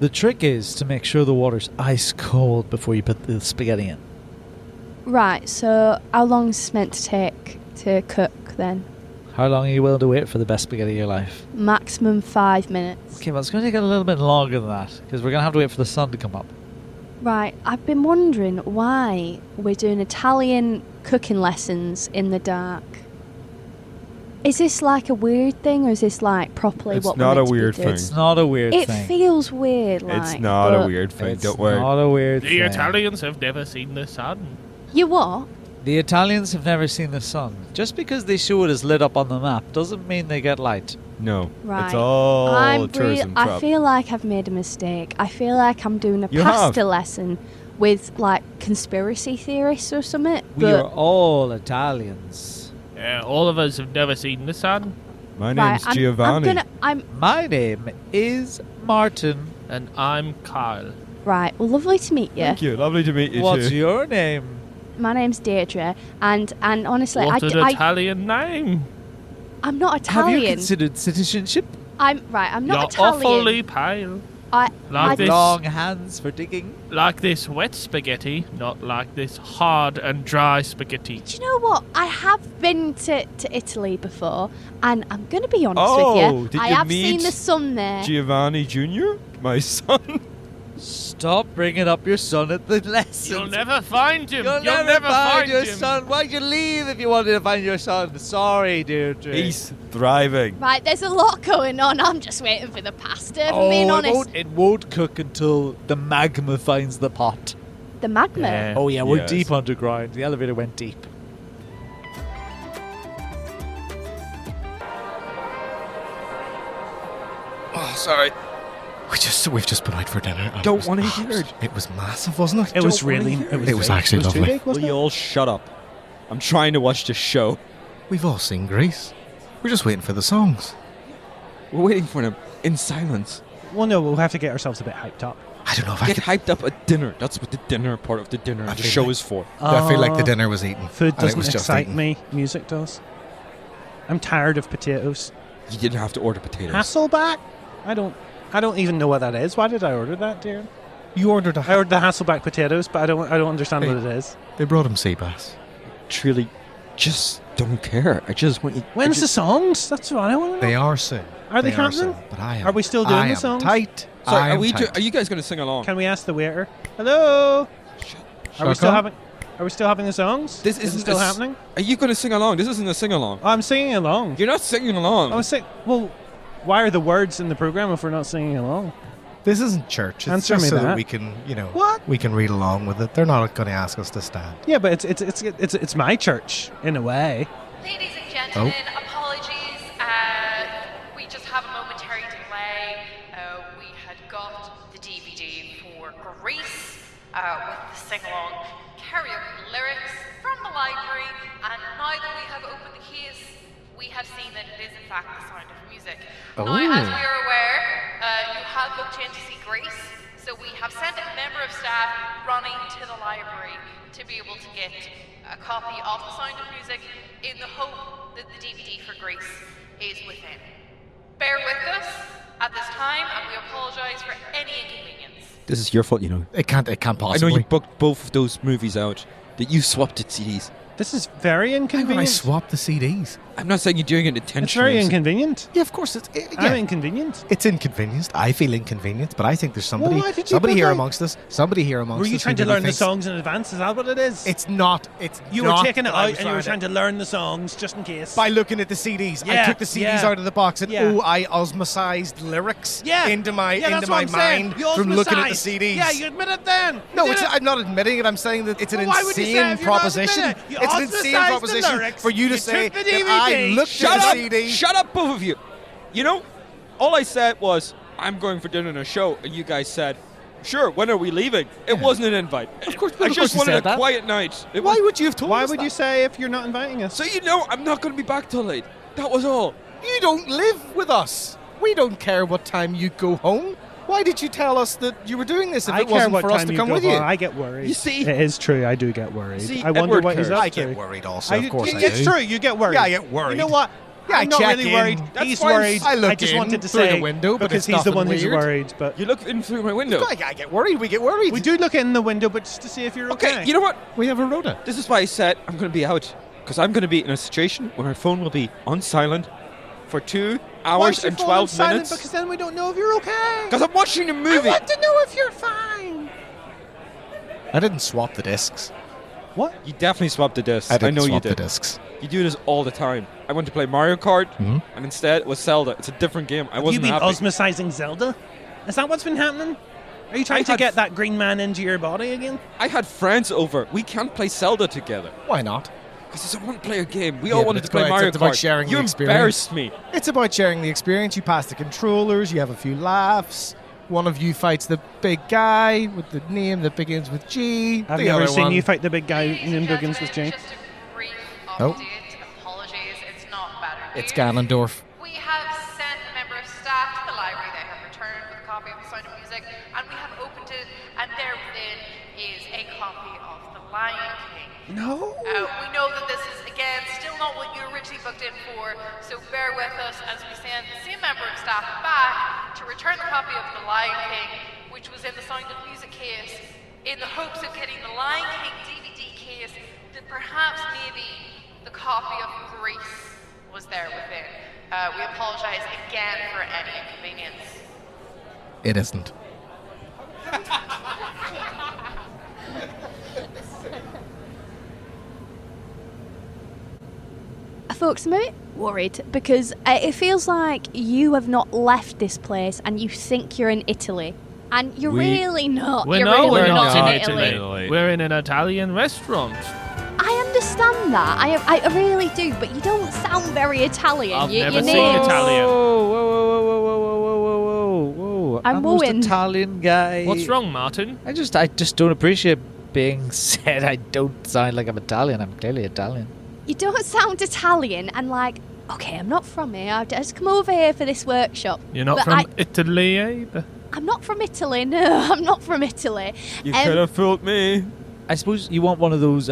The trick is to make sure the water's ice cold before you put the spaghetti in. Right, so how long is this meant to take to cook then? How long are you willing to wait for the best spaghetti of your life? Maximum 5 minutes. Okay, well, it's going to take a little bit longer than that, because we're going to have to wait for the sun to come up. Right, I've been wondering why we're doing Italian cooking lessons in the dark. Is this like a weird thing, or is this like properly It's what not we're a meant to be weird doing? thing. It's not a weird It thing. feels weird, like. It's not a but weird thing, It's don't worry. not a weird The thing. Italians have never seen the sun. You what? The Italians have never seen the sun. Just because they show it as lit up on the map doesn't mean they get light. No. Right. It's all a I tourism trap. feel like I've made a mistake. I feel like I'm doing a You pasta have. lesson with like conspiracy theorists or something. We but are all Italians. All of us have never seen the sun. My right, name's Giovanni. My name is Martin. And I'm Kyle. Right. Well, lovely to meet you. Thank you. Lovely to meet you What's too. your name? My name's Deirdre, and honestly, What an Italian name. I'm not Have you Italian. considered citizenship? I'm not You're Italian. awfully pale. I Like this, Long hands for digging. like this wet spaghetti, not like this hard and dry spaghetti. Do you know what? I have been to Italy before, and I'm going to be honest Oh, with you. did I you have meet seen the sun there. Giovanni Jr., my son. Stop bringing up your son at the lessons. You'll never find him. You'll You'll never find your him. son. Why'd you leave if you wanted to find your son? Sorry, Deirdre. He's thriving. Right, there's a lot going on. I'm just waiting for the pasta, if I'm being honest. It won't cook until the magma finds the pot. The magma. Yeah. Oh, yeah, we're Yes. deep underground. The elevator went deep. Oh, sorry. We've just been out for dinner. and Don't it was- wanna oh, hear it. It was massive, wasn't it? It was Don't wanna really. hear It was, It was big. actually it was lovely. Too big, Will wasn't you it? all shut up? I'm trying to watch the show. We've all seen Grease. We're just waiting for the songs. We're waiting for them in silence. Well, no, we'll have to get ourselves a bit hyped up. I don't know if I Get could. hyped up at dinner. That's what the dinner part of the dinner I and the feel show like- is for. I feel like the dinner was eaten. Food and it doesn't was just excite eaten. me. Music does. I'm tired of potatoes. You didn't have to order potatoes. Hasselback? I don't even know what that is. Why did I order that, dear? You ordered I ordered the Hasselback potatoes, but I don't understand Hey. what it is. They brought him sea bass. Truly, just don't care. I just want you. When's the songs? That's what I want to know. They are soon. Are they are happening? soon, but I am. Are we still doing I the am songs? Tight. Sorry, I am are tight. you guys going to sing along? Can we ask the waiter? Hello? Are we Shut still up. having? Are we still having the songs? This is it isn't still a s- happening? Are you going to sing along? This isn't a sing along. I'm singing along. You're not singing along. I was saying, well, why are the words in the program if we're not singing along? This isn't church. It's Answer just me so that. that we can, What? we can read along with it. They're not going to ask us to stand. Yeah, but it's my church in a way. Ladies and gentlemen, apologies. We just have a momentary delay. We had got the DVD for Grease with the sing-along karaoke lyrics from the library, and now that we have opened the case, we have seen that it is in fact the Sound of Music. Now, as we are aware, you have booked in to see Grease, so we have sent a member of staff running to the library to be able to get a copy of the Sound of Music in the hope that the DVD for Grease is within. Bear with us at this time, and we apologise for any inconvenience. This is your fault, you know. It can't I possibly. know you booked both of those movies out. That you swapped it CDs. This is very Why would I inconvenient. swap the CDs? I'm not saying you're doing it It's intentionally. very inconvenient. Yeah, of course. I'm inconvenient. It's inconvenienced. I feel inconvenienced, but I think there's somebody, Well, why did you somebody book here out- amongst us. Somebody here amongst us. Were you who trying to maybe learn the thinks- songs in advance? Is that what it is? It's not. It's You not were taking it that I out was and you were trying to learn the songs just in case. by looking at the CDs. I Yeah, took the CDs yeah. out of the box and Yeah. I osmosized lyrics Yeah. into my Yeah, that's into what my I'm saying. mind You from looking at the osmosized. CDs. Yeah, you admit it then. No, You did it. I'm not admitting it. I'm saying that it's an Well, why would you say insane if you're not proposition. admitting it? You It's an insane ostracized the proposition lyrics, for you to you say took the that I DVD. looked Shut at up! the CD. Shut up, both of you! You know, all I said was, I'm going for dinner and a show, and you guys said, sure, when are we leaving? It wasn't an invite. Of course- I of just course you wanted said a that. quiet night. It Why was- would you have told Why us would that? you say if you're not inviting us? So you know I'm not going to be back till late. That was all. You don't live with us. We don't care what time you go home. Why did you tell us that you were doing this if I it care wasn't what for us time to you come go with you? home. I get worried. You see? It is true. I do get worried. See, I wonder Edward what he's cares. up I to. get worried also, of course I It's do. true. You get worried. Yeah, I get worried. You know what? Yeah, I'm not check really in. worried. That's He's fine. worried. I look just in wanted to through the say window, but because it's he's the nothing one who's weird. worried. But You look in through my window. I get worried. We get worried. we do look in the window, but just to see if you're okay. Okay, you know what? We have a rota. This is why I said I'm going to be out. Because I'm going to be in a situation where my phone will be on silent for 2 Why hours is your and phone 12 silent? minutes. Because then we don't know if you're okay. Because I'm watching a movie. I want to know if you're fine. I didn't swap the discs. What? You definitely swapped the discs. I didn't know you swap did. the discs. You do this all the time. I went to play Mario Kart, and instead it was Zelda. It's a different game. I Have you wasn't been happy. osmosizing Zelda? Is that what's been happening? Are you trying to had get that green man into your body again? I had friends over. We can't play Zelda together. Why not? Because it's a one-player game. We Yeah, all but wanted it's to play about- Mario it's about Kart. sharing You the experience. embarrassed me. It's about sharing the experience. You pass the controllers. You have a few laughs. One of you fights the big guy with the name that begins with G. I've the never other seen one. you fight the big guy Ladies and named Duggins with Jane. Just a brief Oh. update. Apologies, it's not better It's news. Ganondorf. We have sent a member of staff to the library. They have returned with a copy of The Sound of Music, and we have opened it, and there within is a copy of The Lion King. No. We know that this is, again, still not what you originally booked in for, so bear with us as we send the same member of staff back to return the copy of The Lion King, which was in the Sound of Music case, in the hopes of getting the Lion King DVD case that perhaps maybe the copy of Grease was there within. We apologize again for any inconvenience. It isn't. Folks, I'm a bit worried because it feels like you have not left this place and you think you're in Italy. And you're really not. We're You're no, really we're not not in Italy. Italy. We're in an Italian restaurant. I understand that. I really do, but you don't sound very Italian. I've Your never seen name's- Italian. Whoa, whoa, whoa, whoa, whoa, whoa, whoa, whoa, whoa! I'm the most wooing. Italian guy. What's wrong, Martin? I just don't appreciate being said I don't sound like I'm Italian. I'm clearly Italian. You don't sound Italian, and like, okay, I'm not from here. I've just come over here for this workshop. You're not But from Italy either. I'm not from Italy. No, I'm not from Italy. You could have fooled me. I suppose you want one of those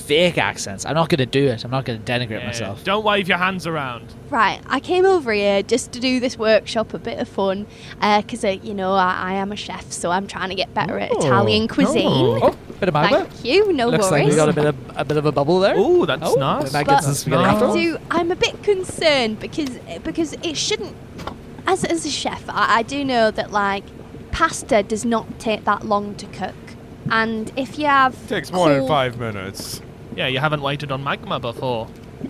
fake accents. I'm not going to do it. I'm not going to denigrate myself. Don't wave your hands around. Right, I came over here just to do this workshop, a bit of fun, because, you know, I am a chef, so I'm trying to get better at Italian cuisine. Oh, bit of magma. Thank you, no Looks like worries. we got a bit of a bubble there. Oh, that's Oh, nice. that gets But us spaghetti I after all. I'm a bit concerned because it shouldn't. As a chef, I do know that like pasta does not take that long to cook, and if you have Takes more than cold- 5 minutes. Yeah, you haven't waited on magma before.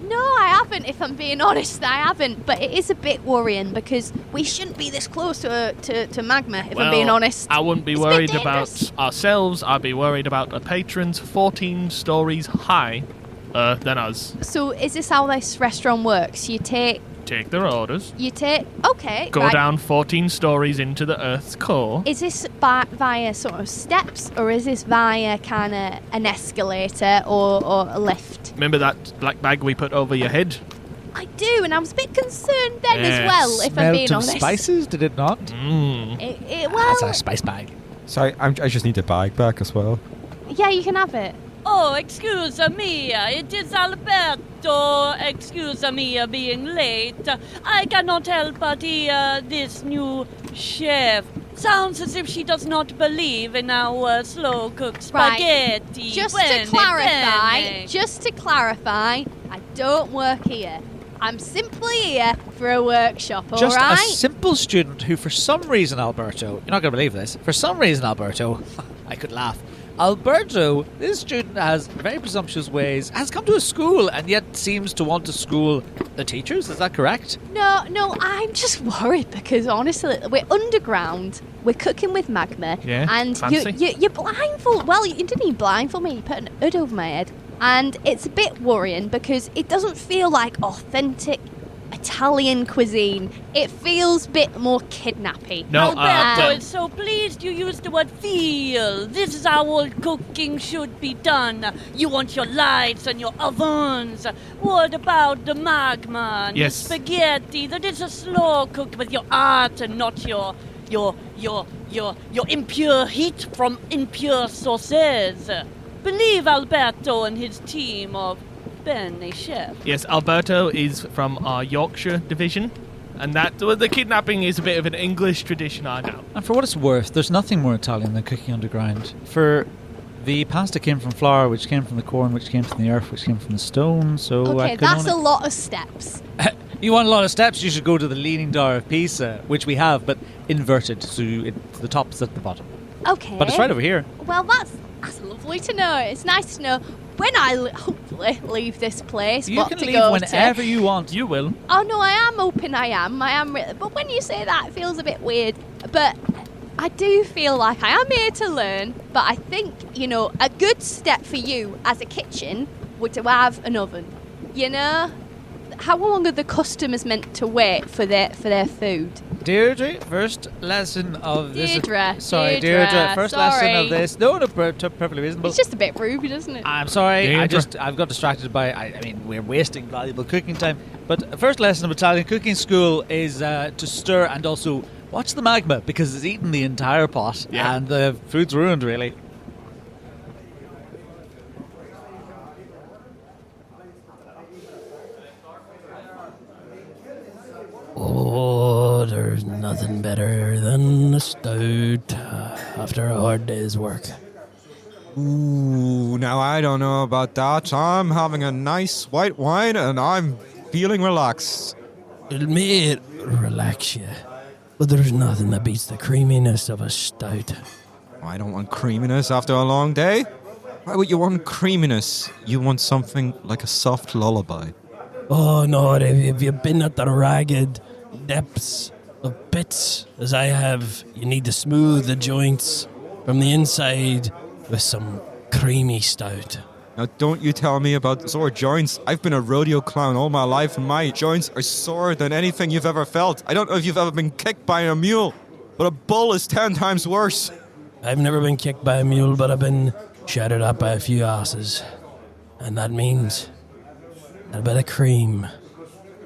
No, I haven't. If I'm being honest, I haven't. But it is a bit worrying because we shouldn't be this close to magma. If I'm being honest, I wouldn't be It's a bit worried dangerous. about ourselves. I'd be worried about the patrons 14 stories high than us. So is this how this restaurant works? You take. Take their orders. Okay. Go right. down 14 stories into the Earth's core. Is this via sort of steps, or is this via kind of an escalator or a lift? Remember that black bag we put over your head? I do, and I was a bit concerned then as Yes. well, if I'm Smelt being of honest. spices, did it not? Well, That's a spice bag. Sorry, I just need the bag back as well. yeah, you can have it. Oh, excuse me, it is Alberto. Excuse me being late. I cannot help but hear this new chef. Sounds as if she does not believe in our slow-cooked Right. spaghetti. Just Bene, to clarify, bene. I don't work here. I'm simply here for a workshop, Just all a right? simple student who, for some reason, Alberto, you're not going to believe this, for some reason, Alberto, I could laugh. Alberto, this student has very presumptuous ways, has come to a school and yet seems to want to school the teachers. Is that correct? No, I'm just worried because honestly, we're underground. We're cooking with magma, Yeah, and fancy. you're blindfold. Well, you didn't even blindfold me. You put an hood over my head, and it's a bit worrying because it doesn't feel like authentic Italian cuisine. It feels a bit more kidnappy. No, Alberto well, is so pleased you used the word feel. This is how all cooking should be done. You want your lights and your ovens. What about the magma and Yes. the spaghetti? That is a slow cooked with your art and not your impure heat from impure sources. Believe Alberto and his team of been a chef. Yes, Alberto is from our Yorkshire division, and the kidnapping is a bit of an English tradition, I know. And for what it's worth, there's nothing more Italian than cooking underground. For the pasta came from flour, which came from the corn, which came from the earth, which came from the stone. So Okay, that's a lot of steps. You want a lot of steps? You should go to the Leaning Tower of Pisa, which we have, but inverted, so the top is at the bottom. Okay. But it's right over here. Well, that's lovely to know. It's nice to know when I hopefully leave this place. You what can to leave go whenever to. you want. You will. Oh no, I am hoping I am really. But when you say that, it feels a bit weird. But I do feel like I am here to learn. But I think a good step for you as a kitchen would to have an oven. How long are the customers meant to wait for their food? Deirdre, first lesson of this. Deirdre, Deirdre, first lesson sorry. of this. No, perfectly reasonable. It's just a bit rude, isn't it? I'm sorry. Deirdre. I've got distracted by. I mean, we're wasting valuable cooking time. But the first lesson of Italian cooking school is to stir and also watch the magma because it's eaten the entire pot and the food's ruined. Really. Oh, there's nothing better than a stout after a hard day's work. Ooh, now I don't know about that. I'm having a nice white wine and I'm feeling relaxed. It may relax you, but there's nothing that beats the creaminess of a stout. I don't want creaminess after a long day. Why would you want creaminess? You want something like a soft lullaby. Oh no, if you've been at the ragged depths of pits as I have, you need to smooth the joints from the inside with some creamy stout. Now don't you tell me about sore joints. I've been a rodeo clown all my life and my joints are sorer than anything you've ever felt. I don't know if you've ever been kicked by a mule, but a bull is 10 times worse. I've never been kicked by a mule, but I've been shattered up by a few asses. And that means a bit of cream.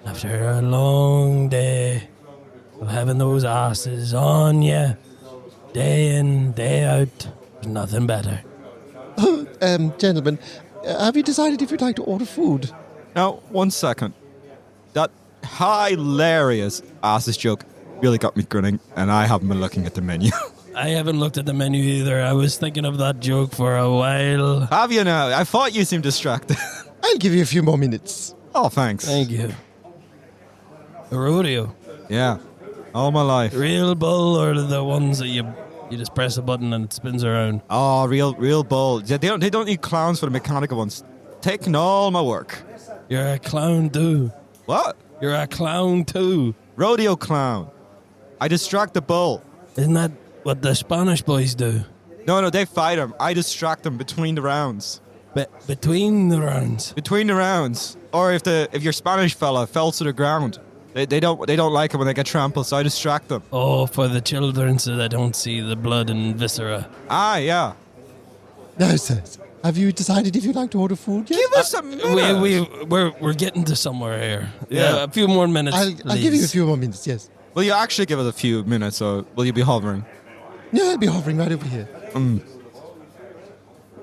After a long day of having those asses on you, day in, day out, there's nothing better. Gentlemen, have you decided if you'd like to order food? Now, 1 second. That hilarious asses joke really got me grinning, and I haven't been looking at the menu. I haven't looked at the menu either. I was thinking of that joke for a while. Have you now? I thought you seemed distracted. I'll give you a few more minutes. Oh, thanks. Thank you. A rodeo. Yeah, all my life. Real bull or the ones that you just press a button and it spins around? Oh, real bull. Yeah, they don't need clowns for the mechanical ones. Taking all my work. You're a clown too. What? You're a clown too. Rodeo clown. I distract the bull. Isn't that what the Spanish boys do? No, they fight him. I distract them between the rounds. Between the rounds. Between the rounds. Or if your Spanish fella fell to the ground. They don't like it when they get trampled, so I distract them. Oh, for the children so they don't see the blood and viscera. Ah, yeah. Now, sirs, have you decided if you'd like to order food yet? Give us a minute. We're getting to somewhere here. Yeah. A few more minutes. I'll give you a few more minutes, yes. Will you actually give us a few minutes, or will you be hovering? Yeah, I'll be hovering right over here.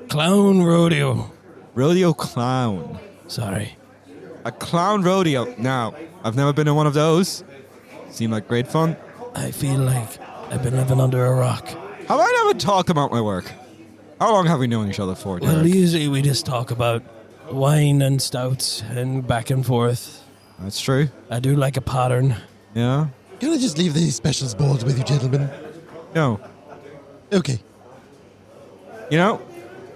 Clown rodeo. Rodeo clown. Sorry. A clown rodeo. Now, I've never been in one of those. Seem like great fun. I feel like I've been living under a rock. Have I never talked about my work? How long have we known each other for, Derek? Well, usually we just talk about wine and stouts and back and forth. That's true. I do like a pattern. Yeah? Can I just leave these specials boards with you, gentlemen? No. Okay. You know,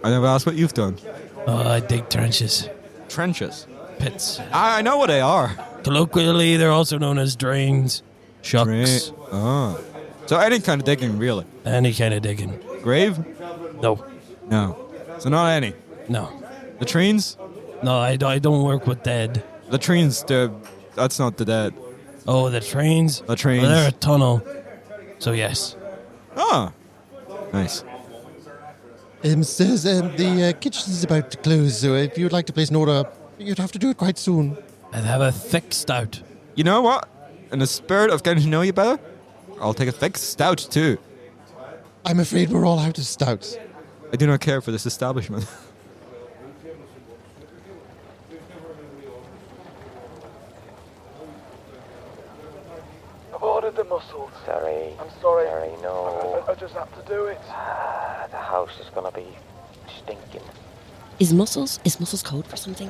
I never asked what you've done. Oh, I dig trenches. Trenches. Pits. I know what they are. Colloquially, they're also known as drains, shucks, Oh. So any kind of digging, really. any kind of digging. Grave? No, No. So not any. no. Latrines? No, I don't work with dead. Latrines, that's not the dead. Oh, the trains? Latrines. Well, they're a tunnel. So, yes. Ah. Nice. Sirs, the kitchen's about to close, so if you'd like to place an order, you'd have to do it quite soon. I'd have a thick stout. You know what? In the spirit of getting to know you better, I'll take a thick stout too. I'm afraid we're all out of stouts. I do not care for this establishment. mussels. Sorry. I'm sorry. Sorry, no. I just have to do it. The house is gonna be stinking. Is mussels code for something?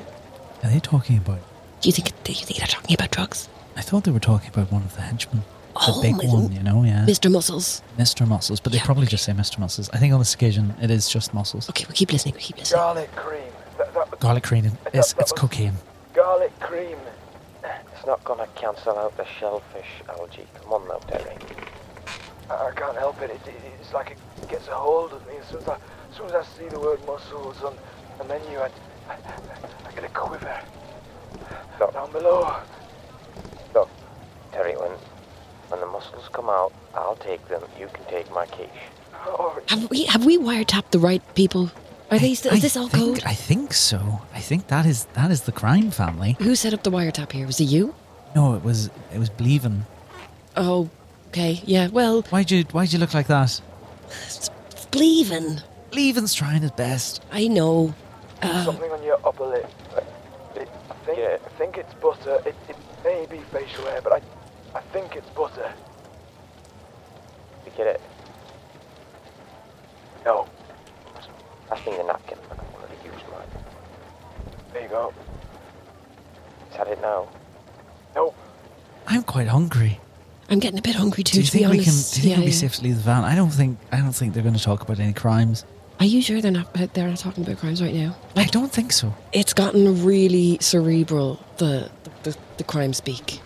Are they talking about? Do you think they're talking about drugs? I thought they were talking about one of the henchmen. Oh, the big one, you know, yeah. Mr. Muscles. Mr. Muscles, but they probably just say Mr. Muscles. I think on this occasion it is just Muscles. Okay, we keep listening. Garlic cream. Garlic cream. It's cocaine. Garlic cream. It's not gonna cancel out the shellfish algae. Come on now, Terry. I can't help it. It's like it gets a hold of me. As soon as I see the word mussels on the menu, I get a quiver. Look. Down below. Look, Terry, when the mussels come out, I'll take them. You can take my quiche. Oh, Have we wiretapped the right people? Are they still? Is this all code? I think so. I think that is the crime family. Who set up the wiretap here? Was it you? No, it was Bleven. Oh, okay. Yeah. Well, Why'd you look like that? it's Bleven. Bleven's trying his best. I know. something on your upper lip. I think it's butter. It may be facial hair, but I think it's butter. You get it? No. Pass me the napkin. I'm going to use mine. There you go. Is that it now? Nope. I'm quite hungry. I'm getting a bit hungry too, Do you to be think honest. do you think it'll be safe to leave the van? I don't think they're going to talk about any crimes. Are you sure they're not talking about crimes right now? I don't think so. It's gotten really cerebral, the crime speak.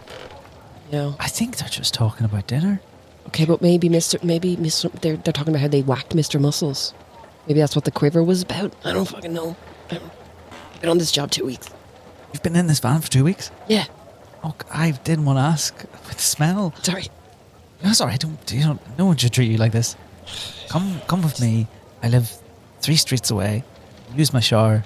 You know? I think they're just talking about dinner. Okay, but maybe they're talking about how they whacked Mr. Muscles. Maybe that's what the quiver was about. I don't fucking know. I've been on this job 2 weeks. You've been in this van for 2 weeks? Yeah. Oh, I didn't want to ask. With the smell. Sorry. No, sorry. No one should treat you like this. Come with me. I live 3 streets away. Use my shower.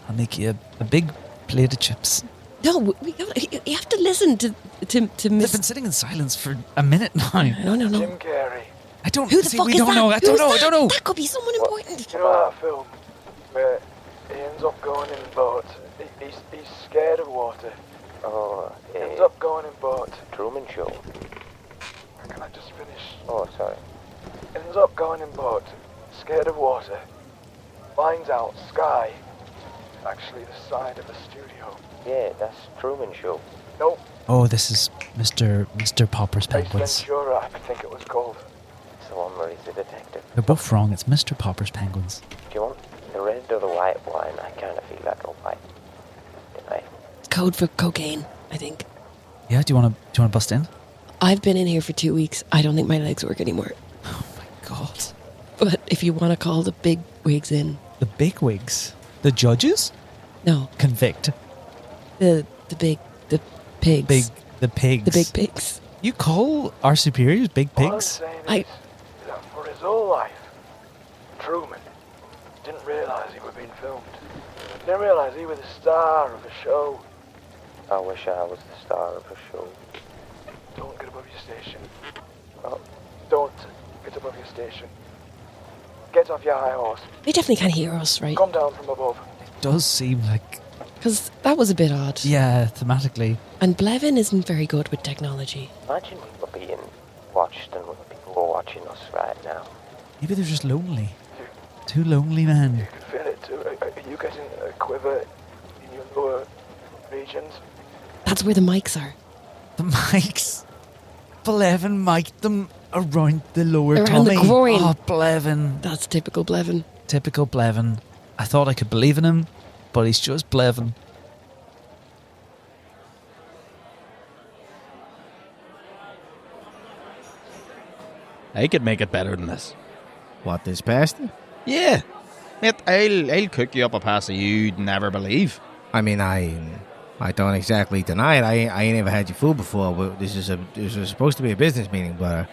I'll make you a big plate of chips. No, you have to listen to They've been sitting in silence for a minute now. No. Jim Carrey. I don't. Who the see, fuck we is don't that? know. I don't Who's know. That could be someone important. You know that film where he ends up going in boat? He's scared of water. Oh, Ends up going in boat. Truman Show. Can I just finish? Oh, sorry. Ends up going in boat. Scared of water. Finds out sky. Actually the side of a studio. Yeah, that's Truman Show. Nope. Oh, this is Mr. Popper's Ace Penguins. Ventura, I think it was called. It's the one where he's a detective. They're both wrong. It's Mr. Popper's Penguins. Do you want the red or the white wine? I kind of feel like a white. Tonight. It's code for cocaine, I think. Yeah. Do you want to bust in? I've been in here for 2 weeks. I don't think my legs work anymore. Oh my God. But if you want to call the big wigs in. The big wigs. The judges. No. Convict. The pigs. The pigs. The big pigs. You call our superiors big All I'm pigs? saying is that for his whole life, Truman didn't realise he was being filmed. Didn't realise he was the star of a show. I wish I was the star of a show. Don't get above your station. Oh. Don't get above your station. Get off your high horse. They definitely can't hear us, right? Come down from above. It does seem like... Because that was a bit odd. Yeah, thematically. And Blevin isn't very good with technology. Imagine we were being watched and people were watching us right now. Maybe they're just lonely. 2 lonely men. You can feel it too. Are you getting a quiver in your lower regions? That's where the mics are. The mics. Blevin mic'd them around the lower Around tummy. the groin. Oh, Blevin. That's typical Blevin. Typical Blevin. I thought I could believe in him, but he's just Blevin. I could make it better than this. What, this pasta? Yeah. Mate, I'll cook you up a pasta you'd never believe. I mean, I don't exactly deny it. I ain't never had your food before, but this is supposed to be a business meeting, but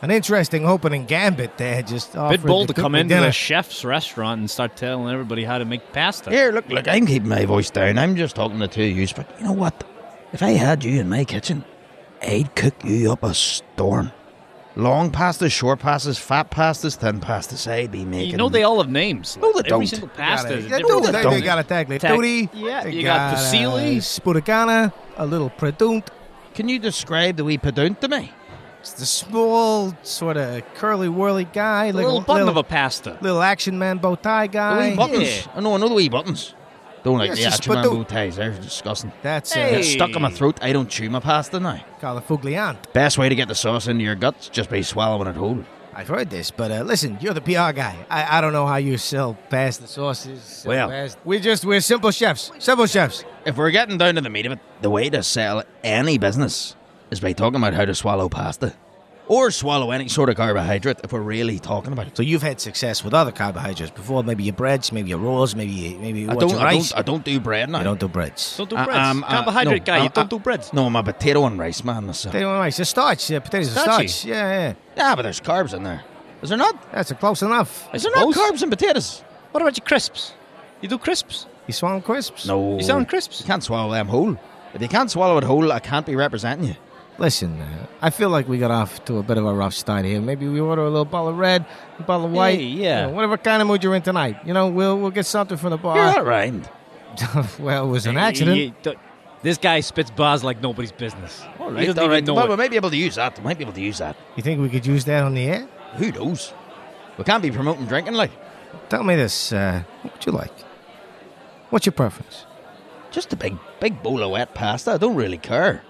an interesting opening gambit there. Just bit bold to come into dinner. a chef's restaurant and start telling everybody how to make pasta. Here, look, I'm keeping my voice down. I'm just talking to 2 of you, but you know what? If I had you in my kitchen, I'd cook you up a storm. Long pastas, short pastas, fat pastas, thin pastas. I'd be making... You know they all have names. No, they Every don't. single pasta is They different. they got a tag. Tutti. Yeah, They you got fusilli. Spudagana, a little predunt. Can you describe the wee padunt to me? It's the small, sort of curly-whirly guy. The little button of a pasta. Little action man bow tie guy. The wee buttons. Yeah. I know the wee buttons. Don't like Yes, the yes, action but man bow ties. They're disgusting. That's It's stuck in my throat. I don't chew my pasta now. called a fugliante. Best way to get the sauce into your guts, just by swallowing it whole. I've heard this, but listen, you're the PR guy. I don't know how you sell pasta sauces. Well, we're simple chefs. Simple chefs. If we're getting down to the meat of it, the way to sell any business is by talking about how to swallow pasta. Or swallow any sort of carbohydrate if we're really talking about it. So you've had success with other carbohydrates before, maybe your breads, maybe your rolls, maybe I don't do bread now. You don't do breads. Don't do breads. Carbohydrate guy, you don't do breads. No, I'm a potato and rice man myself. Potato and rice. The starch. Potatoes are Starchy. starch. Yeah. Yeah, but there's carbs in there. Is there not? That's close enough. Is there not carbs in potatoes? What about your crisps? You do crisps? You swallow crisps? No. You selling crisps? You can't swallow them whole. If you can't swallow it whole, I can't be representing you. Listen, I feel like we got off to a bit of a rough start here. Maybe we order a little bottle of red, a bottle of white. Hey, yeah. Whatever kind of mood you're in tonight. We'll get something from the bar. You're all right. Well, it was an accident. This guy spits bars like nobody's business. All He right, doesn't all even right. know Well, it. we might be able to use that. You think we could use that on the air? Who knows? We can't be promoting drinking, like. Tell me this. What would you like? What's your preference? Just a big bowl of wet pasta. I don't really care.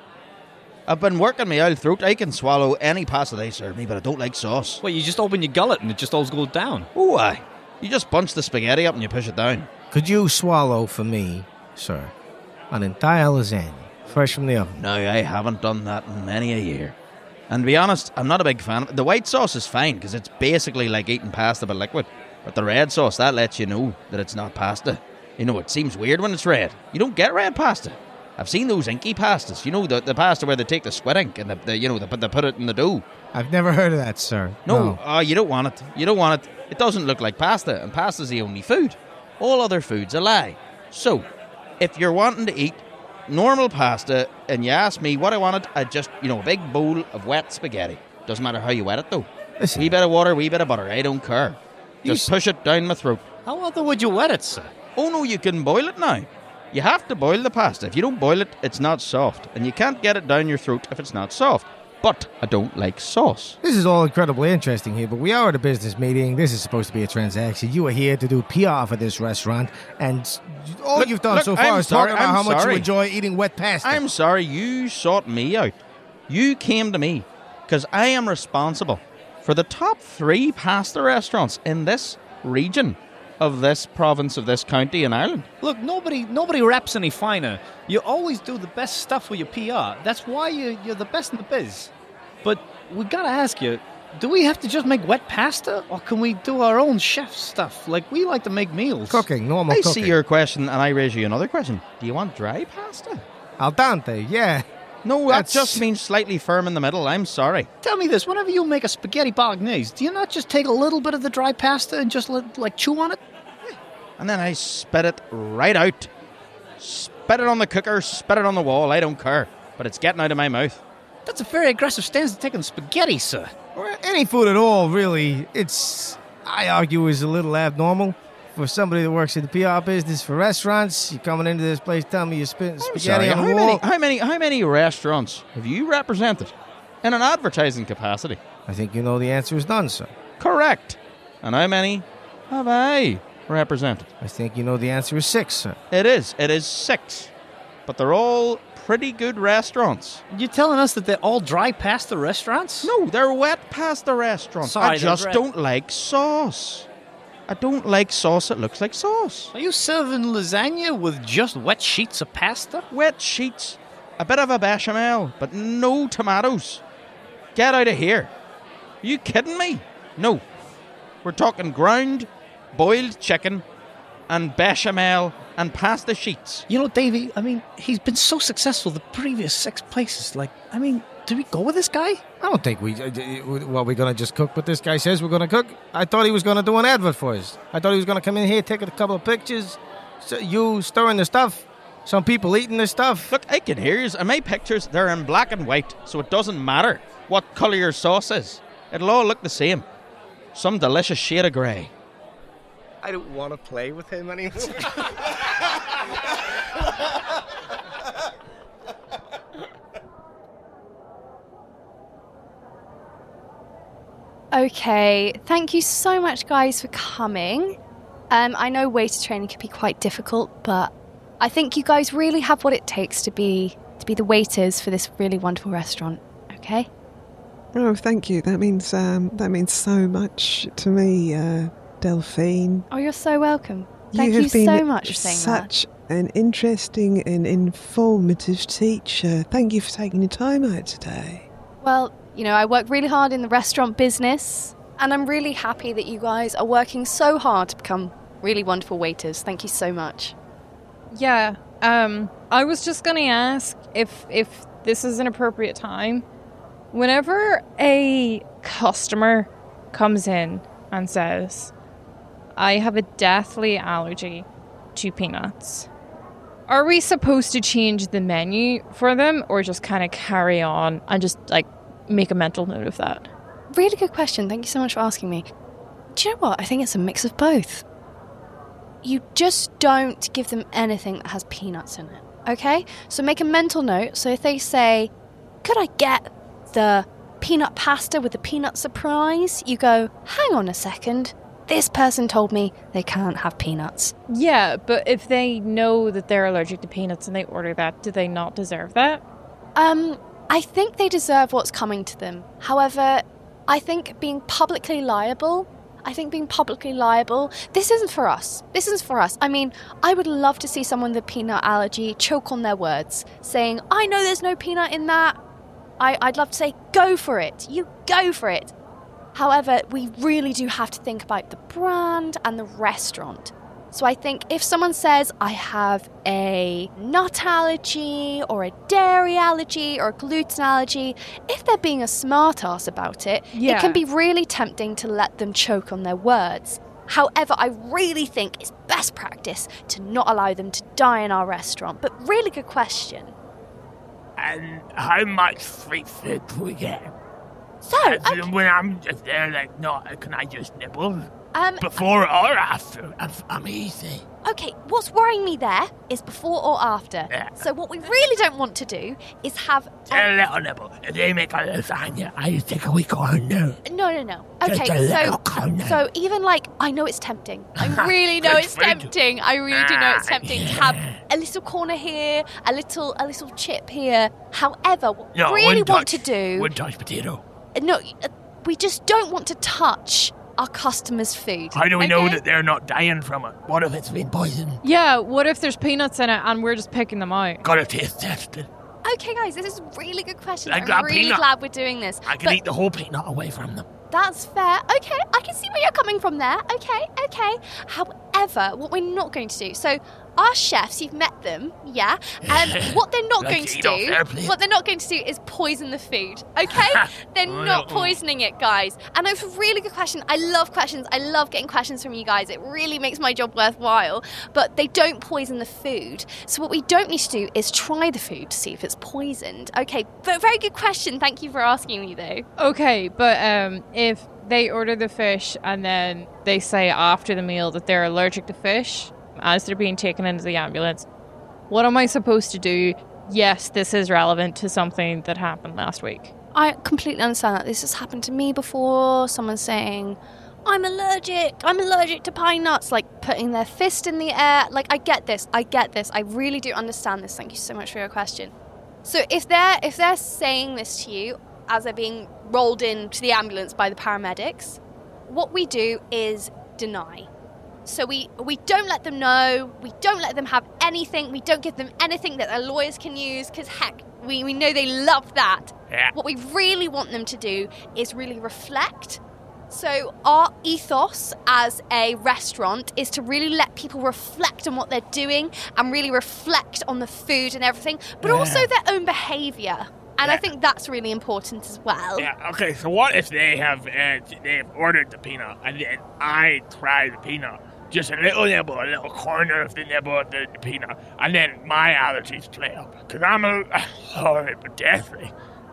I've been working my old throat. I can swallow any pasta they serve me, but I don't like sauce. Well, you just open your gullet and it just always goes down. Oh, aye. You just bunch the spaghetti up and you push it down. Could you swallow for me, sir, an entire lasagna, fresh from the oven? No, I haven't done that in many a year. And to be honest, I'm not a big fan. The white sauce is fine because it's basically like eating pasta but liquid. But the red sauce, that lets you know that it's not pasta. It seems weird when it's red. You don't get red pasta. I've seen those inky pastas. The pasta where they take the squid ink and they put it in the dough. I've never heard of that, sir. No, you don't want it. You don't want it. It doesn't look like pasta, and pasta's the only food. All other food's a lie. So, if you're wanting to eat normal pasta and you ask me what I wanted, I'd just, a big bowl of wet spaghetti. Doesn't matter how you wet it, though. Listen. Wee bit of water, wee bit of butter. I don't care. Just push it down my throat. How other would you wet it, sir? Oh, no, you can boil it now. You have to boil the pasta. If you don't boil it, it's not soft. And you can't get it down your throat if it's not soft. But I don't like sauce. This is all incredibly interesting here, but we are at a business meeting. This is supposed to be a transaction. You are here to do PR for this restaurant, and all you've done so far is talk about how much you enjoy eating wet pasta. I'm sorry, you sought me out. You came to me because I am responsible for the top 3 pasta restaurants in this region of this province of this county in Ireland. Look, nobody raps any finer. You always do the best stuff with your PR. That's why you're the best in the biz. But we gotta ask you, do we have to just make wet pasta, or can we do our own chef stuff? Like, we like to make meals. Cooking, normal I cooking. see your question, and I raise you another question. Do you want dry pasta? Al dente, yeah. No, that just means slightly firm in the middle. I'm sorry. Tell me this, whenever you make a spaghetti bolognese, do you not just take a little bit of the dry pasta and just chew on it? And then I spit it right out. Spit it on the cooker, spit it on the wall. I don't care. But it's getting out of my mouth. That's a very aggressive stance to take on spaghetti, sir. Or any food at all, really. I argue, is a little abnormal. For somebody that works in the PR business for restaurants, you're coming into this place telling me you're spitting spaghetti on the wall. How many restaurants have you represented in an advertising capacity? I think you know the answer is none, sir. Correct. And how many have I represented? I think you know the answer is 6, sir. It is 6. But they're all pretty good restaurants. You're telling us that they're all dry pasta restaurants? No, they're wet pasta restaurants. Sorry, I just don't like sauce. I don't like sauce that looks like sauce. Are you serving lasagna with just wet sheets of pasta? Wet sheets. A bit of a bechamel, but no tomatoes. Get out of here. Are you kidding me? No. We're talking ground, boiled chicken, and bechamel, and pasta sheets. You know, Davey, he's been so successful the previous 6 places. Do we go with this guy? I don't think we're going to just cook what this guy says we're going to cook. I thought he was going to do an advert for us. I thought he was going to come in here, take a couple of pictures, you stirring the stuff, some people eating the stuff. Look, I can hear you. And my pictures, they're in black and white, so it doesn't matter what colour your sauce is. It'll all look the same. Some delicious shade of grey. I don't want to play with him anymore. Okay, thank you so much, guys, for coming. I know waiter training can be quite difficult, but I think you guys really have what it takes to be the waiters for this really wonderful restaurant. Okay? Oh, thank you. That means so much to me, Delphine. Oh, you're so welcome. Thank you so much for saying that. Such an interesting and informative teacher. Thank you for taking the time out today. Well, I work really hard in the restaurant business, and I'm really happy that you guys are working so hard to become really wonderful waiters. Thank you so much. Yeah, I was just going to ask if this is an appropriate time. Whenever a customer comes in and says, I have a deathly allergy to peanuts, are we supposed to change the menu for them or just kind of carry on and just make a mental note of that? Really good question. Thank you so much for asking me. Do you know what? I think it's a mix of both. You just don't give them anything that has peanuts in it, okay? So make a mental note. So if they say, could I get the peanut pasta with the peanut surprise? You go, hang on a second. This person told me they can't have peanuts. Yeah, but if they know that they're allergic to peanuts and they order that, do they not deserve that? I think they deserve what's coming to them. However, I think being publicly liable, this isn't for us. I mean, I would love to see someone with a peanut allergy choke on their words, saying, I know there's no peanut in that. I'd love to say, go for it. You go for it. However, we really do have to think about the brand and the restaurant. So I think if someone says, I have a nut allergy or a dairy allergy or a gluten allergy, if they're being a smartass about it, it can be really tempting to let them choke on their words. However, I really think it's best practice to not allow them to die in our restaurant. But really good question. And how much street food do we get? So, when I'm just there, can I just nibble? Before or after? I'm easy. Okay, what's worrying me there is before or after. Yeah. So what we really don't want to do is have... a little nibble. If they make a lasagna, I just take a wee corner. No. Just a Okay, little corner. so even I know it's tempting. I really know it's tempting. I really do know it's tempting to have a little corner here, a little chip here. However, what we really want to do... One touch potato. No, we just don't want to touch our customers' food. How do we know that they're not dying from it? What if it's been poisoned? Yeah, what if there's peanuts in it and we're just picking them out? Gotta taste test it. Okay, guys, this is a really good question. I I'm got really peanut. glad we're doing this. I can eat the whole peanut away from them. That's fair. Okay, I can see where you're coming from there. Okay. However, what we're not going to do, so our chefs, you've met them, yeah? What they're not going to do is poison the food, okay? They're not poisoning it, guys. And it's a really good question. I love questions. I love getting questions from you guys. It really makes my job worthwhile. But they don't poison the food. So what we don't need to do is try the food to see if it's poisoned. Okay, but very good question. Thank you for asking me, though. Okay, but if they order the fish and then they say after the meal that they're allergic to fish as they're being taken into the ambulance, what am I supposed to do? Yes, this is relevant to something that happened last week. I completely understand that. This has happened to me before. Someone saying, I'm allergic to pine nuts, putting their fist in the air. I get this. I really do understand this. Thank you so much for your question. So if they're saying this to you as they're being rolled into the ambulance by the paramedics, what we do is deny. So we don't let them know, we don't let them have anything, we don't give them anything that their lawyers can use, because heck, we know they love that. Yeah. What we really want them to do is really reflect. So our ethos as a restaurant is to really let people reflect on what they're doing and really reflect on the food and everything, but also their own behaviour. And I think that's really important as well. Yeah, okay, so what if they have they've ordered the peanut and then I try the peanut? Just a little nibble, a little corner of the nibble of the peanut, and then my allergies play up. Because I'm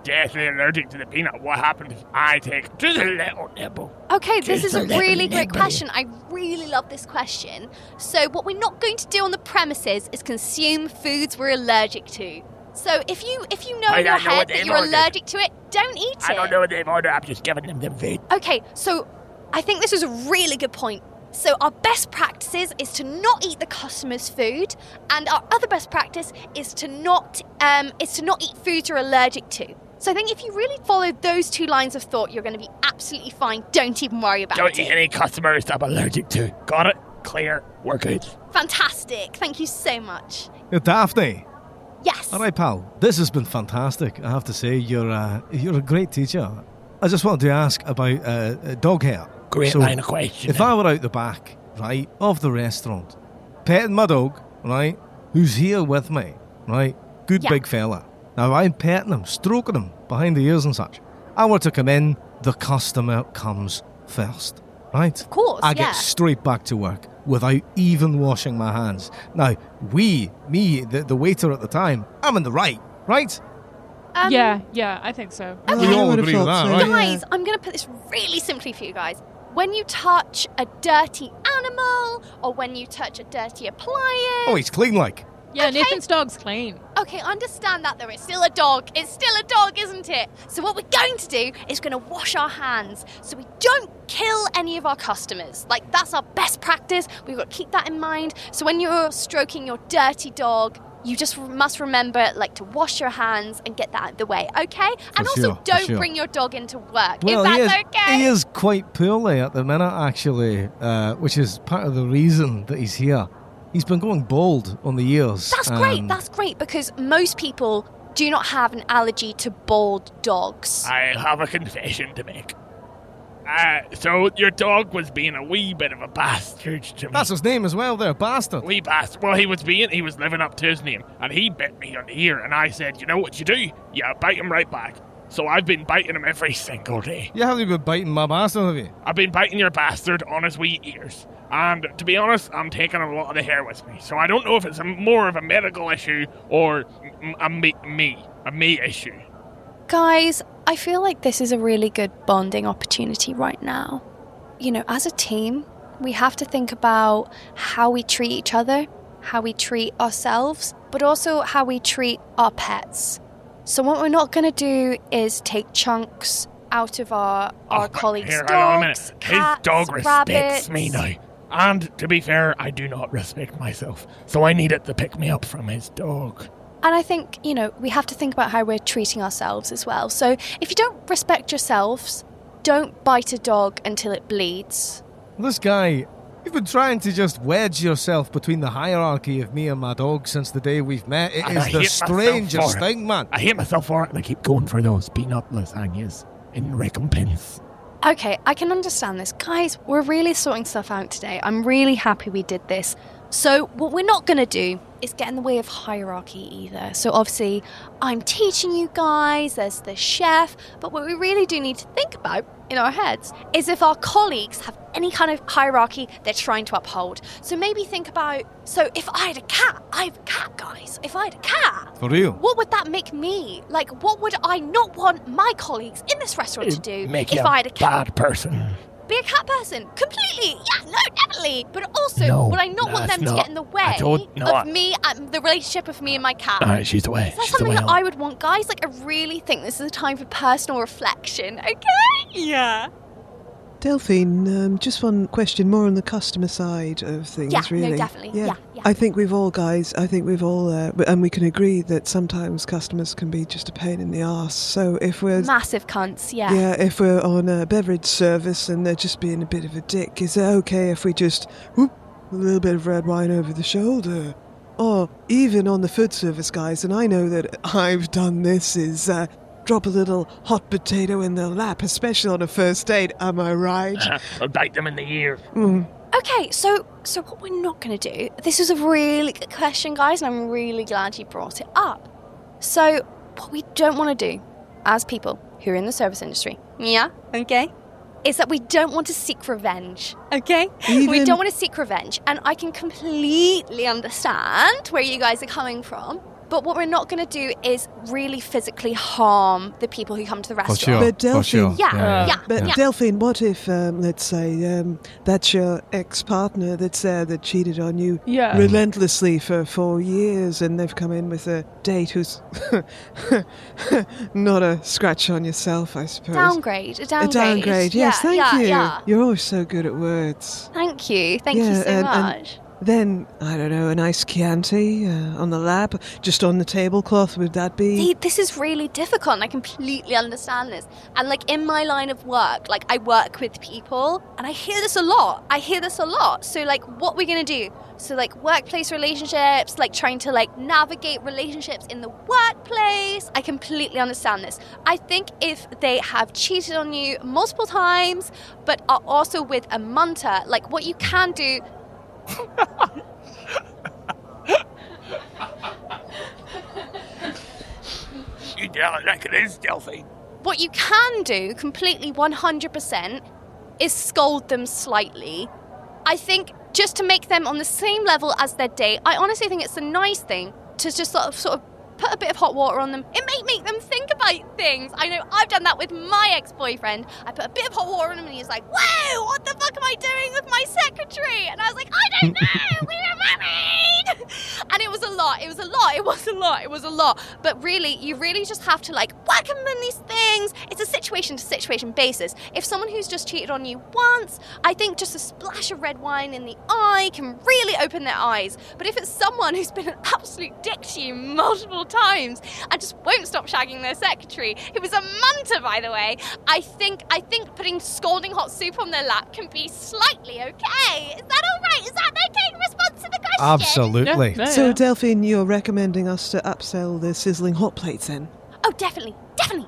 deathly allergic to the peanut. What happens if I take just a little nibble? Okay, this is a really great question. I really love this question. So what we're not going to do on the premises is consume foods we're allergic to. So if you know I in your don't know what head that they've you're ordered. allergic to it, don't eat it. I don't know what they've ordered. I'm just giving them the food. Okay, so I think this is a really good point. So our best practices is to not eat the customer's food, and our other best practice is to not eat foods you're allergic to. So I think if you really follow those 2 lines of thought, you're going to be absolutely fine. Don't even worry about Don't it. eat any customers I'm allergic to. Got it? Clear. We're good. Fantastic. Thank you so much. Daphne. Yes. All right, pal. This has been fantastic. I have to say, you're a great teacher. I just wanted to ask about dog hair. Great line of question. If I were out the back, right, of the restaurant, petting my dog, right, who's here with me, right, good big fella. Now I'm petting him, stroking him behind the ears and such. I were to come in, the customer comes first, right? Of course, I get straight back to work without even washing my hands. Now, me, the waiter at the time, I'm in the right? Yeah, I think so. We all agree with that, right? Guys, I'm going to put this really simply for you guys. When you touch a dirty animal, or when you touch a dirty appliance... Oh, he's clean like. Yeah, Nathan's dog's clean. Okay, I understand that though. It's still a dog. It's still a dog, isn't it? So what we're going to do is going to wash our hands so we don't kill any of our customers. Like, that's our best practice. We've got to keep that in mind. So when you're stroking your dirty dog, you just must remember, like, to wash your hands and get that out of the way, okay? And also, don't bring your dog into work, Well, if that's okay. He is quite poorly at the minute, actually, which is part of the reason that he's here. He's been going bald on the ears. That's great, because most people do not have an allergy to bald dogs. I have a confession to make. So your dog was being a wee bit of a bastard to me. That's his name as well there, bastard. Wee bastard. Well, he was living up to his name, and he bit me on the ear, and I said, you know what you do? You bite him right back. So I've been biting him every single day. You haven't been biting my bastard, have you? I've been biting your bastard on his wee ears. And to be honest, I'm taking a lot of the hair with me. So I don't know if it's more of a medical issue or a me issue. Guys, I feel like this is a really good bonding opportunity right now. You know, as a team, we have to think about how we treat each other, how we treat ourselves, but also how we treat our pets. So what we're not going to do is take chunks out of our colleagues' Here, dogs, hang on a minute. cats, His dog respects rabbits. me now. And to be fair, I do not respect myself. So I need it to pick me up from his dog. And I think, you know, we have to think about how we're treating ourselves as well. So if you don't respect yourselves, don't bite a dog until it bleeds. This guy, you've been trying to just wedge yourself between the hierarchy of me and my dog since the day we've met. It is the strangest thing, man. I hate myself for it, and I keep going for those peanut lasagnas in recompense. Okay, I can understand this. Guys, we're really sorting stuff out today. I'm really happy we did this. So what we're not going to do is get in the way of hierarchy either. So obviously, I'm teaching you guys, there's the chef, but what we really do need to think about in our heads is if our colleagues have any kind of hierarchy they're trying to uphold. So maybe think about, so if I had a cat, I have a cat, guys. If I had a cat, for real, what would that make me? Like, what would I not want my colleagues in this restaurant to do Make if you I had a cat? bad person. Be a cat person, completely. Yeah, no, definitely. But also, would I not want them to get in the way of me, the relationship of me and my cat? She's away. Is that something that I would want, guys? Like, I really think this is a time for personal reflection. Okay? Yeah. Delphine, just one question more on the customer side of things, Yeah, really. no, definitely. Yeah. I think we've all, and we can agree that sometimes customers can be just a pain in the arse. So if we're... Massive cunts, yeah. Yeah, if we're on a beverage service and they're just being a bit of a dick, is it okay if we just whoop, a little bit of red wine over the shoulder? Or even on the food service, guys, and I know that I've done this, is drop a little hot potato in their lap, especially on a first date, am I right? I'll bite them in the ear. Okay, so what we're not going to do, this was a really good question, guys, and I'm really glad you brought it up. So what we don't want to do as people who are in the service industry, is that we don't want to seek revenge, okay? We don't want to seek revenge, and I can completely understand where you guys are coming from. But what we're not going to do is really physically harm the people who come to the restaurant. sure. But Delphine, For sure. Yeah. But Delphine, what if, let's say, that's your ex-partner that's there that cheated on you relentlessly for 4 years, and they've come in with a date who's not a scratch on yourself, I suppose. Downgrade. A downgrade. Yes, thank you. Yeah. You're always so good at words. Thank you. Thank you so much. Then, I don't know, a nice Chianti on the lap, just on the tablecloth, would that be? See, this is really difficult, and I completely understand this. And, like, in my line of work, like, I work with people, and I hear this a lot. So, like, what we're going to do? So, like, workplace relationships, like, trying to, like, navigate relationships in the workplace. I completely understand this. I think if they have cheated on you multiple times, but are also with a munter, like, what you can do... You tell it like it is, Delphine. What you can do, completely 100%, is scold them slightly. I think just to make them on the same level as their date, I honestly think it's a nice thing to just sort of put a bit of hot water on them. It may make them think about things. I know I've done that with my ex-boyfriend. I put a bit of hot water on him and he's like, whoa, what the fuck am I doing with my secretary? And I was like, I don't know, we were married. And it was a lot. But really, you really just have to like whack them in these things. It's a situation to situation basis. If someone who's just cheated on you once, I think just a splash of red wine in the eye can really open their eyes. But if it's someone who's been an absolute dick to you multiple times and just won't stop shagging their secretary, who was a munter, by the way, I think putting scalding hot soup on their lap can be slightly okay. Is that all right? Is that an okay response to the question? Absolutely. So, Delphine, you're recommending us to upsell the sizzling hot plates then? Oh, definitely. Yeah, no,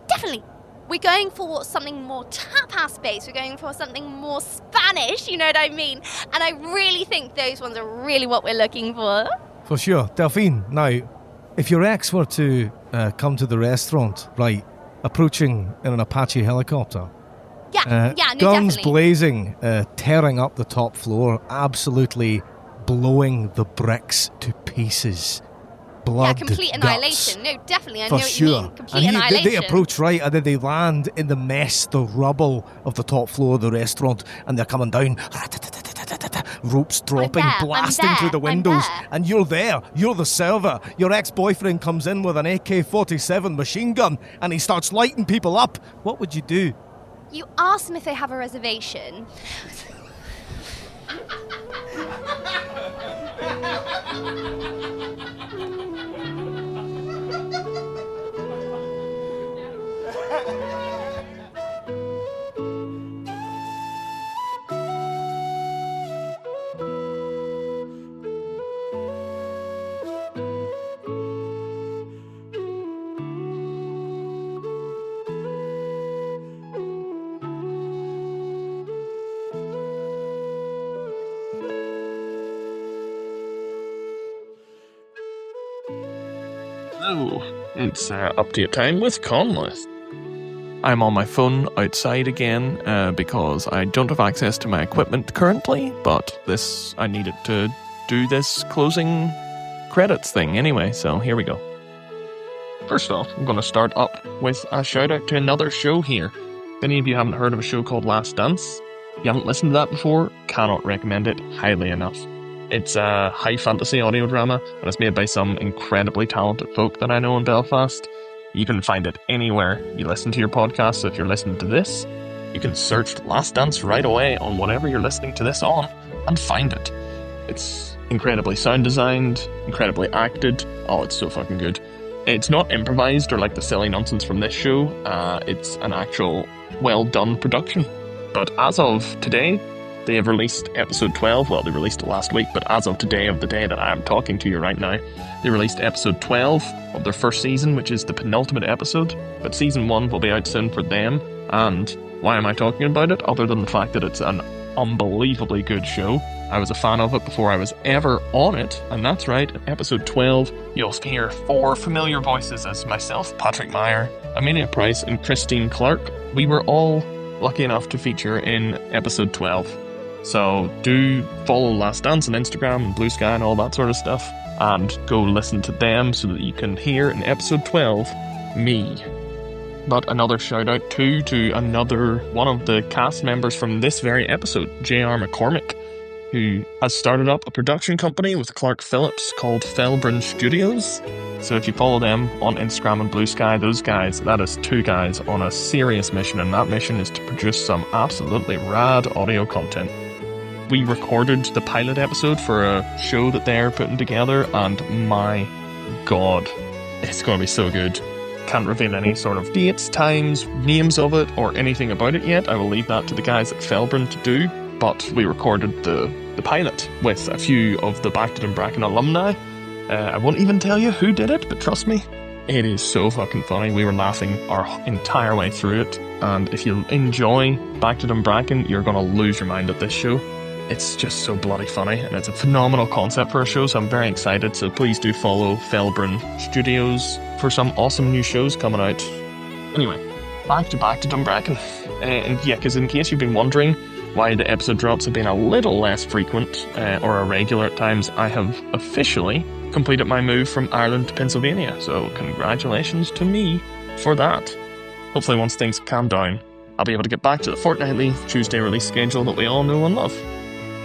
definitely. We're going for something more tapas-based. We're going for something more Spanish, you know what I mean? And I really think those ones are really what we're looking for. For sure. Delphine, now, if your ex were to come to the restaurant, right, approaching in an Apache helicopter, guns definitely. blazing, tearing up the top floor, absolutely blowing the bricks to pieces. Blood, complete annihilation. No, definitely. I know what you mean. Complete annihilation. They approach right, and then they land in the mess, the rubble of the top floor of the restaurant, and they're coming down, ropes dropping, blasting through the windows, and you're there. You're the server. Your ex-boyfriend comes in with an AK-47 machine gun, and he starts lighting people up. What would you do? You ask them if they have a reservation. Hello, it's update time with Conleth. I'm on my phone outside again because I don't have access to my equipment currently, but I needed to do this closing credits thing anyway, so here we go. First off, I'm going to start up with a shout out to another show here. If any of you haven't heard of a show called Last Dance, if you haven't listened to that before, cannot recommend it highly enough. It's a high fantasy audio drama, and it's made by some incredibly talented folk that I know in Belfast. You can find it anywhere you listen to your podcast, so if you're listening to this, you can search Last Dance right away on whatever you're listening to this on, and find it. It's incredibly sound designed, incredibly acted. Oh, it's so fucking good. It's not improvised or like the silly nonsense from this show. It's an actual well-done production. But as of today, they have released episode 12. Well, they released it last week, but as of today, of the day that I am talking to you right now, they released episode 12 of their first season, which is the penultimate episode. But season 1 will be out soon for them. And why am I talking about it, other than the fact that it's an unbelievably good show? I was a fan of it before I was ever on it, and that's right, in episode 12, you'll hear 4 familiar voices as myself, Patrick Meyer, Amelia Price, and Christine Clark. We were all lucky enough to feature in episode 12. So do follow Last Dance on Instagram and Blue Sky and all that sort of stuff. and go listen to them so that you can hear in episode 12 me. But another shout out too to another one of the cast members from this very episode, J.R. McCormick, who has started up a production company with Clark Phillips called Felbryn Studios. So if you follow them on Instagram and Blue Sky, those guys, that is 2 guys on a serious mission, and that mission is to produce some absolutely rad audio content. We recorded the pilot episode for a show that they're putting together, and my god, it's going to be so good. Can't reveal any sort of dates, times, names of it, or anything about it yet. I will leave that to the guys at Felbryn to do, but we recorded the pilot with a few of the Back to Dunbracken alumni. I won't even tell you who did it, but trust me, it is so fucking funny. We were laughing our entire way through it, and if you enjoy Back to Dunbracken, you're going to lose your mind at this show. It's just so bloody funny, and it's a phenomenal concept for a show, so I'm very excited. So please do follow Felbryn Studios for some awesome new shows coming out. Anyway, back to Dunbracken. And yeah, because in case you've been wondering why the episode drops have been a little less frequent or irregular at times, I have officially completed my move from Ireland to Pennsylvania, so congratulations to me for that. Hopefully once things calm down, I'll be able to get back to the fortnightly Tuesday release schedule that we all know and love.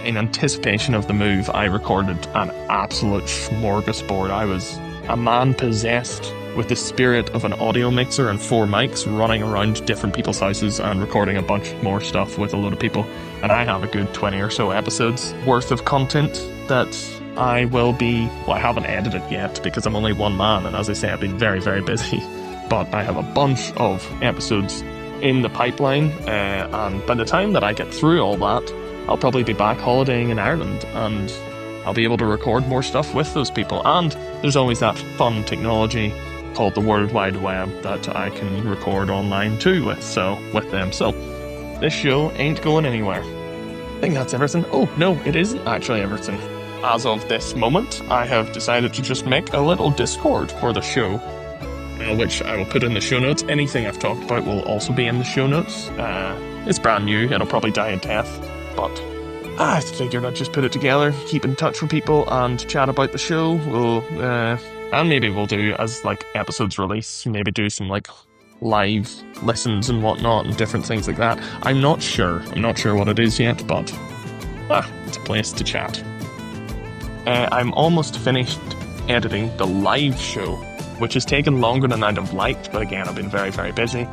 In anticipation of the move, I recorded an absolute smorgasbord. I was a man possessed with the spirit of an audio mixer and 4 mics, running around different people's houses and recording a bunch more stuff with a load of people. And I have a good 20 or so episodes worth of content that I will be... Well, I haven't edited yet because I'm only one man, and as I say, I've been very, very busy. But I have a bunch of episodes in the pipeline, and by the time that I get through all that, I'll probably be back holidaying in Ireland, and I'll be able to record more stuff with those people. And there's always that fun technology called the World Wide Web that I can record online too with them. So this show ain't going anywhere. I think that's everything. Oh, no, it isn't actually everything. As of this moment, I have decided to just make a little Discord for the show, which I will put in the show notes. Anything I've talked about will also be in the show notes. It's brand new, it'll probably die a death, but I figured I'd just put it together, keep in touch with people, and chat about the show. And maybe we'll do, as episodes release, maybe do some live listens and whatnot and different things like that. I'm not sure what it is yet, but it's a place to chat. I'm almost finished editing the live show, which has taken longer than I'd have liked, but again, I've been very, very busy.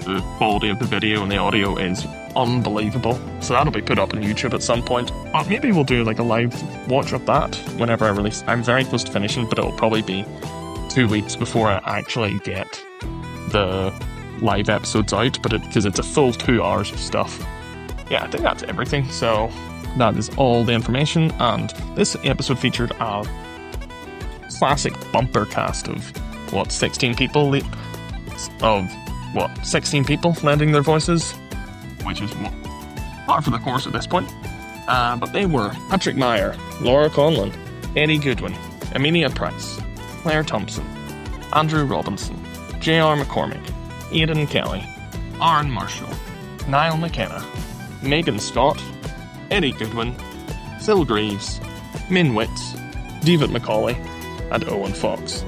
The quality of the video and the audio is unbelievable, so that'll be put up on YouTube at some point. Or maybe we'll do a live watch of that whenever I release. I'm very close to finishing, but it'll probably be 2 weeks before I actually get the live episodes out, but because it's a full 2 hours of stuff. Yeah, I think that's everything, so that is all the information, and this episode featured a classic bumper cast of 16 people lending their voices, which is par for the course at this point. But they were Patrick Meyer, Laura Conlon, Eddie Goodwin, Amelia Price, Claire Thompson, Andrew Robinson, J.R. McCormick, Aidan Kelly, Aaron Marshall, Niall McKenna, Megan Scott, Eddie Goodwin, Phil Greaves, Min Witts, David McCauley, and Owen Fox.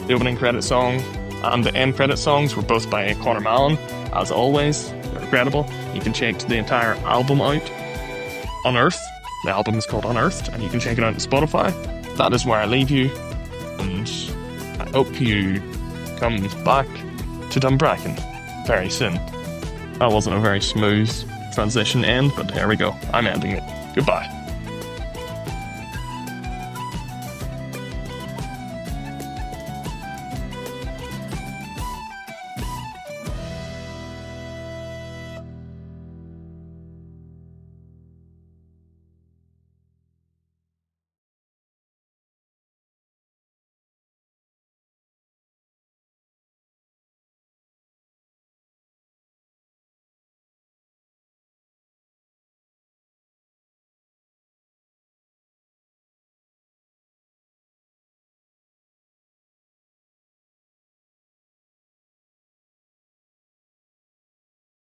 The opening credit song and the end credit songs were both by Conor Mallon. As always, they're incredible. You can check the entire album out. Unearthed. The album is called Unearthed, and you can check it out on Spotify. That is where I leave you, and I hope you come back to Dunbracken very soon. That wasn't a very smooth transition end, but there we go. I'm ending it. Goodbye.